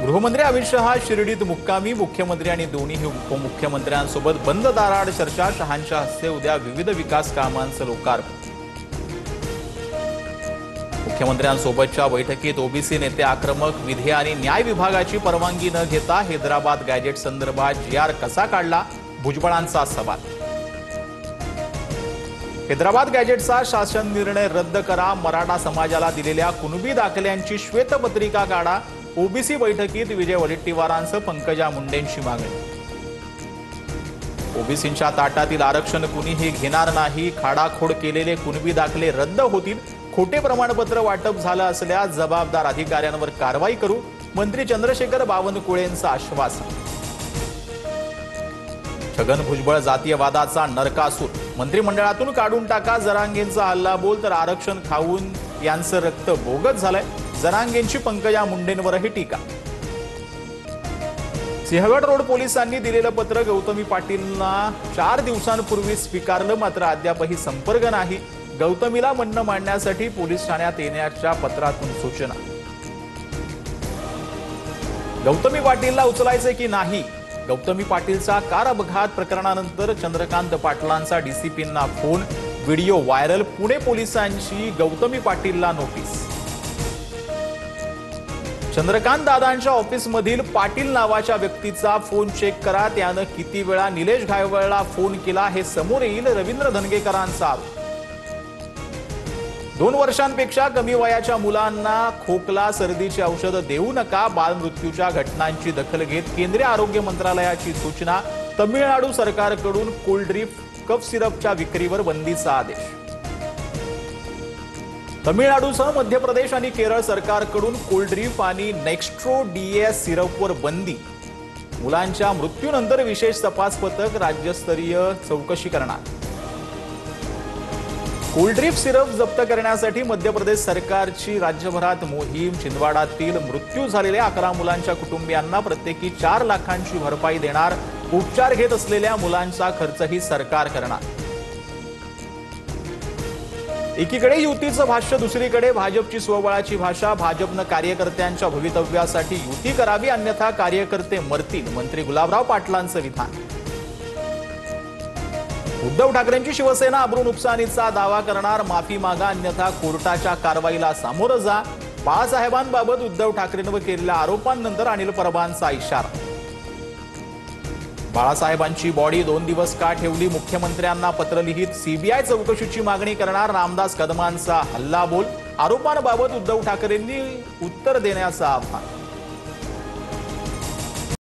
गृहमंत्री अमित शहा शिर्डीत मुक्कामी। मुख्यमंत्री आणि दोन्ही उपमुख्यमंत्र्यांसोबत बंद दाराआड चर्चा। शहांच्या हस्ते उद्या विविध विकास कामांचं लोकार्पण। मुख्यमंत्र्यांसोबतच्या बैठकीत ओबीसी नेते आक्रमक। विधी आणि न्याय विभागाची परवानगी न घेता हैदराबाद गॅजेट संदर्भात जीआर कसा काढला, भुजबळांचा सवाल। हैदराबाद गॅजेटचा शासन निर्णय रद्द करा। मराठा समाजाला दिलेल्या कुणबी दाखल्यांची श्वेतपत्रिका काढा। ओबीसी बैठकीत विजय वडेट्टीवारांसह पंकजा मुंडेंची मागणी। ओबीसींच्या ताटातील आरक्षण कुणीही घेणार नाही। खाडाखोड केलेले कुणबी दाखले रद्द होतील। खोटे प्रमाणपत्र वाटप झालं असल्यास जबाबदार अधिकाऱ्यांवर कारवाई करू। मंत्री चंद्रशेखर बावनकुळेंचं आश्वासन। छगन भुजबळ जातीयवादाचा नरकासूर। मंत्रिमंडळातून काढून टाका। जरांगेंचा हल्लाबोल तर आरक्षण खाऊन यांचं रक्त बोगत झालंय। जरांगेंची पंकजा मुंडेंवरही टीका। सिंहगड रोड पोलिसांनी दिलेलं पत्र गौतमी पाटीलना 4 दिवसांपूर्वी स्वीकारलं, मात्र अद्यापही संपर्क नाही। गौतमीला म्हणणं मांडण्यासाठी पोलीस ठाण्यात येण्याच्या पत्रातून सूचना। गौतमी पाटीलला उचलायचे की नाही? गौतमी पाटीलचा कार अपघात प्रकरणानंतर चंद्रकांत पाटलांचा डीसीपींना फोन। Video viral. पुणे पोलिसांची गौतमी पाटीलला नोटीस। चंद्रकांत दादांच्या ऑफिसमधील पाटील नावाच्या व्यक्तीचा फोन चेक करा। त्यानं किती वेळा निलेश घायवळला फोन केला हे समोर येईल। रवींद्र धनगेकरांचा आरोप। 2 वर्षांपेक्षा कमी वयाच्या मुलांना खोकला सर्दीची औषधं देऊ नका। बालमृत्यूच्या घटनांची दखल घेत केंद्रीय आरोग्य मंत्रालयाची सूचना। तमिळनाडू सरकारकडून कोल्ड ड्रिंक कफ सिरपच्या विक्रीवर बंदीचा आदेश। तमिळनाडूसह मध्य प्रदेश आणि केरळ सरकारकडून कोल्ड ड्रिंक आणि नेक्स्ट्रो डीएस सिरपवर बंदी। मुलांच्या मृत्यूनंतर विशेष तपास पथक राज्यस्तरीय चौकशी करणार। कोल्ड ड्रिंक सिरप जप्त करण्यासाठी मध्य प्रदेश सरकारची राज्यभरात मोहीम। छिंदवाडातील मृत्यू झालेल्या 11 मुलांच्या कुटुंबियांना प्रत्येकी 4 लाखांची भरपाई देणार। उपचार घेत असलेल्या मुलांचा खर्चही सरकार करणार। एकीकडे युतीचं भाष्य, दुसरीकडे भाजपची स्वबळाची भाषा। भाजपनं कार्यकर्त्यांच्या भवितव्यासाठी युती करावी, अन्यथा कार्यकर्ते मरतील। मंत्री गुलाबराव पाटलांचं विधान। उद्धव ठाकरेंची शिवसेना अब्रू नुकसानीचा दावा करणार। माफी मागा, अन्यथा कोर्टाच्या कारवाईला सामोरं जा। बाळासाहेबांबाबत उद्धव ठाकरेंवर केलेल्या आरोपांनंतर अनिल परबांचा इशारा। बाळासाहेबांची बॉडी 2 दिवस का ठेवली? मुख्यमंत्र्यांना पत्र लिहित सीबीआय चौकशीची मागणी करणार। रामदास कदमांचा हल्लाबोल। आरोपांबाबत उद्धव ठाकरेंनी उत्तर देण्याचं आव्हान।